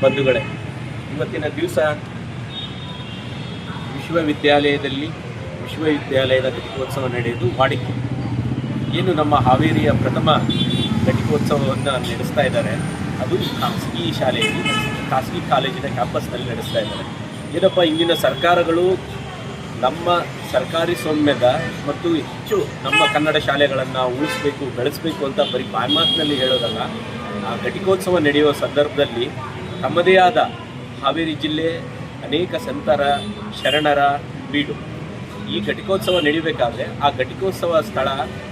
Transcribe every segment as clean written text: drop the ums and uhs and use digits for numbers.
ಬಂಧುಗಳೇ, ಇವತ್ತಿನ ದಿವಸ ವಿಶ್ವವಿದ್ಯಾಲಯದ ಘಟಿಕೋತ್ಸವ ನಡೆಯುವುದು ವಾಡಿಕೆ. ಏನು ನಮ್ಮ ಹಾವೇರಿಯ ಪ್ರಥಮ ಘಟಿಕೋತ್ಸವವನ್ನು ನಡೆಸ್ತಾ ಇದ್ದಾರೆ, ಅದು ಖಾಸಗಿ ಶಾಲೆಯಲ್ಲಿ, ಖಾಸಗಿ ಕಾಲೇಜಿನ ಕ್ಯಾಂಪಸ್ನಲ್ಲಿ ನಡೆಸ್ತಾ ಇದ್ದಾರೆ. ಏನಪ್ಪ, ಇಂದಿನ ಸರ್ಕಾರಗಳು ನಮ್ಮ ಸರ್ಕಾರಿ ಸ್ವಾಮ್ಯದ ಮತ್ತು ಹೆಚ್ಚು ನಮ್ಮ ಕನ್ನಡ ಶಾಲೆಗಳನ್ನು ಉಳಿಸಬೇಕು, ಬೆಳೆಸಬೇಕು ಅಂತ ಬರೀ ಬಾಯ್ಮಾತಿನಲ್ಲಿ ಹೇಳೋದಲ್ಲ. ಆ ಘಟಿಕೋತ್ಸವ ನಡೆಯುವ ಸಂದರ್ಭದಲ್ಲಿ ತಮ್ಮದೇ ಆದ ಹಾವೇರಿ ಜಿಲ್ಲೆ ಅನೇಕ ಸಂತರ ಶರಣರ ಬೀಡು. ಈ ಘಟಿಕೋತ್ಸವ ನಡೀಬೇಕಾದ್ರೆ ಆ ಘಟಿಕೋತ್ಸವ ಸ್ಥಳ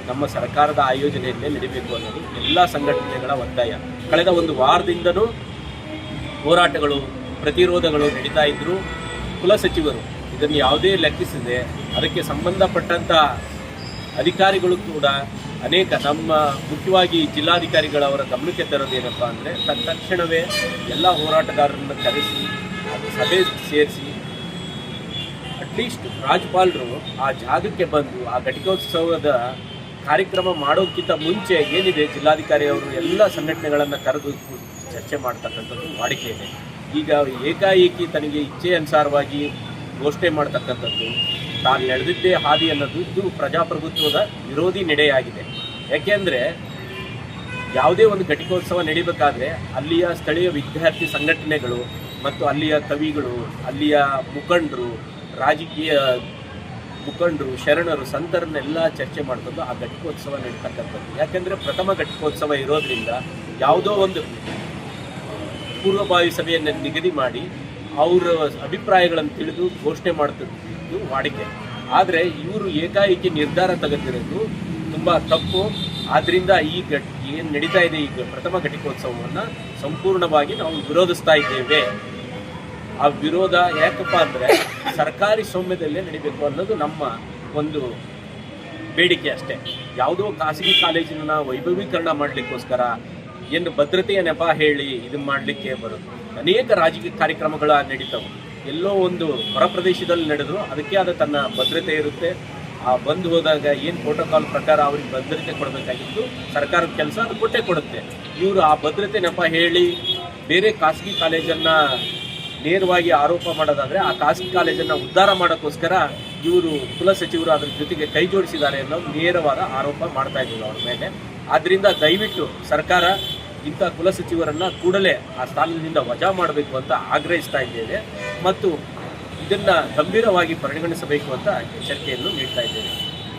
ನಮ್ಮ ಸರ್ಕಾರದ ಆಯೋಜನೆಯಲ್ಲೇ ನಡೀಬೇಕು ಅನ್ನೋದು ಎಲ್ಲ ಸಂಘಟನೆಗಳ ಒತ್ತಾಯ. ಕಳೆದ ಒಂದು ವಾರದಿಂದನೂ ಹೋರಾಟಗಳು, ಪ್ರತಿರೋಧಗಳು ನಡೀತಾ ಇದ್ದರೂ ಕುಲಸಚಿವರು ಇದನ್ನು ಯಾವುದೇ ಲೆಕ್ಕಿಸದೆ ಅದಕ್ಕೆ ಸಂಬಂಧಪಟ್ಟಂಥ ಅಧಿಕಾರಿಗಳು ಕೂಡ ಅನೇಕ ಮುಖ್ಯವಾಗಿ ಜಿಲ್ಲಾಧಿಕಾರಿಗಳವರ ಗಮನಕ್ಕೆ ತರೋದೇನಪ್ಪ ಅಂದರೆ ತಕ್ಷಣವೇ ಎಲ್ಲ ಹೋರಾಟಗಾರರನ್ನು ಕರೆಸಿ ಸಭೆ ಸೇರಿಸಿ ಅಟ್ಲೀಸ್ಟ್ ರಾಜ್ಯಪಾಲರು ಆ ಜಾಗಕ್ಕೆ ಬಂದು ಆ ಘಟಿಕೋತ್ಸವದ ಕಾರ್ಯಕ್ರಮ ಮಾಡೋಕ್ಕಿಂತ ಮುಂಚೆ ಏನಿದೆ ಜಿಲ್ಲಾಧಿಕಾರಿ ಅವರು ಎಲ್ಲ ಸಂಘಟನೆಗಳನ್ನು ಕರೆದು ಚರ್ಚೆ ಮಾಡ್ತಕ್ಕಂಥದ್ದು ವಾಡಿಕೆ ಇದೆ. ಈಗ ಏಕಾಏಕಿ ತನಗೆ ಇಚ್ಛೆ ಅನುಸಾರವಾಗಿ ಘೋಷಣೆ ಮಾಡ್ತಕ್ಕಂಥದ್ದು, ತಾನು ನಡೆದಿದ್ದೇ ಹಾದಿ ಅನ್ನೋದು ಇದು ಪ್ರಜಾಪ್ರಭುತ್ವದ ವಿರೋಧಿ ನಡೆಯಾಗಿದೆ. ಯಾಕೆಂದರೆ ಯಾವುದೇ ಒಂದು ಘಟಿಕೋತ್ಸವ ನಡೀಬೇಕಾದ್ರೆ ಅಲ್ಲಿಯ ಸ್ಥಳೀಯ ವಿದ್ಯಾರ್ಥಿ ಸಂಘಟನೆಗಳು ಮತ್ತು ಅಲ್ಲಿಯ ಕವಿಗಳು, ಅಲ್ಲಿಯ ಮುಖಂಡರು, ರಾಜಕೀಯ ಮುಖಂಡರು, ಶರಣರು, ಸಂತರನ್ನೆಲ್ಲ ಚರ್ಚೆ ಮಾಡ್ಕೊಂಡು ಆ ಘಟಿಕೋತ್ಸವ ನಡೀತಕ್ಕಂಥದ್ದು. ಯಾಕೆಂದರೆ ಪ್ರಥಮ ಘಟಿಕೋತ್ಸವ ಇರೋದರಿಂದ ಯಾವುದೋ ಒಂದು ಪೂರ್ವಭಾವಿ ಸಭೆಯನ್ನು ನಿಗದಿ ಮಾಡಿ ಅವರ ಅಭಿಪ್ರಾಯಗಳನ್ನು ತಿಳಿದು ಘೋಷಣೆ ಮಾಡ್ತಿದ್ದು ವಾಡಿಕೆ. ಆದರೆ ಇವರು ಏಕಾಏಕಿ ನಿರ್ಧಾರ ತೆಗೆದಿರೋದು ತುಂಬ ತಪ್ಪು. ಆದ್ದರಿಂದ ಏನು ನಡೀತಾ ಇದೆ ಈಗ ಪ್ರಥಮ ಘಟಿಕೋತ್ಸವವನ್ನು ಸಂಪೂರ್ಣವಾಗಿ ನಾವು ವಿರೋಧಿಸ್ತಾ ಇದ್ದೇವೆ. ಆ ವಿರೋಧ ಯಾಕಪ್ಪ ಅಂದರೆ ಸರ್ಕಾರಿ ಸ್ವಾಮ್ಯದಲ್ಲೇ ನಡೀಬೇಕು ಅನ್ನೋದು ನಮ್ಮ ಒಂದು ಬೇಡಿಕೆ ಅಷ್ಟೇ. ಯಾವುದೋ ಖಾಸಗಿ ಕಾಲೇಜಿನ ವೈಭವೀಕರಣ ಮಾಡಲಿಕ್ಕೋಸ್ಕರ ಏನು ಭದ್ರತೆಯ ನೆಪ ಹೇಳಿ ಇದನ್ನು ಮಾಡಲಿಕ್ಕೆ ಬರೋದು. ಅನೇಕ ರಾಜಕೀಯ ಕಾರ್ಯಕ್ರಮಗಳು ನಡೀತವೆ. ಎಲ್ಲೋ ಒಂದು ಹೊರ ಪ್ರದೇಶದಲ್ಲಿ ನಡೆದರೂ ಅದಕ್ಕೆ ಆದ ತನ್ನ ಭದ್ರತೆ ಇರುತ್ತೆ. ಆ ಬಂದು ಹೋದಾಗ ಏನು ಪ್ರೋಟೋಕಾಲ್ ಪ್ರಕಾರ ಅವ್ರಿಗೆ ಭದ್ರತೆ ಕೊಡಬೇಕಾಗಿತ್ತು ಸರ್ಕಾರದ ಕೆಲಸ ಅದು ಕೊಟ್ಟೇ ಕೊಡುತ್ತೆ. ಇವರು ಆ ಭದ್ರತೆ ನೆಪ ಹೇಳಿ ಬೇರೆ ಖಾಸಗಿ ಕಾಲೇಜನ್ನು ನೇರವಾಗಿ ಆರೋಪ ಮಾಡೋದಾದರೆ ಆ ಖಾಸಗಿ ಕಾಲೇಜನ್ನು ಉದ್ಧಾರ ಮಾಡೋಕ್ಕೋಸ್ಕರ ಇವರು ಕುಲಸಚಿವರು ಅದರ ಜೊತೆಗೆ ಕೈ ಜೋಡಿಸಿದ್ದಾರೆ ಅನ್ನೋದು ನೇರವಾದ ಆರೋಪ ಮಾಡ್ತಾ ಇದ್ದೀವಿ ಅವ್ರ ಮೇಲೆ. ಆದ್ದರಿಂದ ದಯವಿಟ್ಟು ಸರ್ಕಾರ ಇಂಥ ಕುಲಸಚಿವರನ್ನು ಕೂಡಲೇ ಆ ಸ್ಥಾನದಿಂದ ವಜಾ ಮಾಡಬೇಕು ಅಂತ ಆಗ್ರಹಿಸ್ತಾ ಇದ್ದೇವೆ ಮತ್ತು ಇದನ್ನು ಗಂಭೀರವಾಗಿ ಪರಿಗಣಿಸಬೇಕು ಅಂತ ಎಚ್ಚರಿಕೆಯನ್ನು ನೀಡ್ತಾ ಇದ್ದೇವೆ.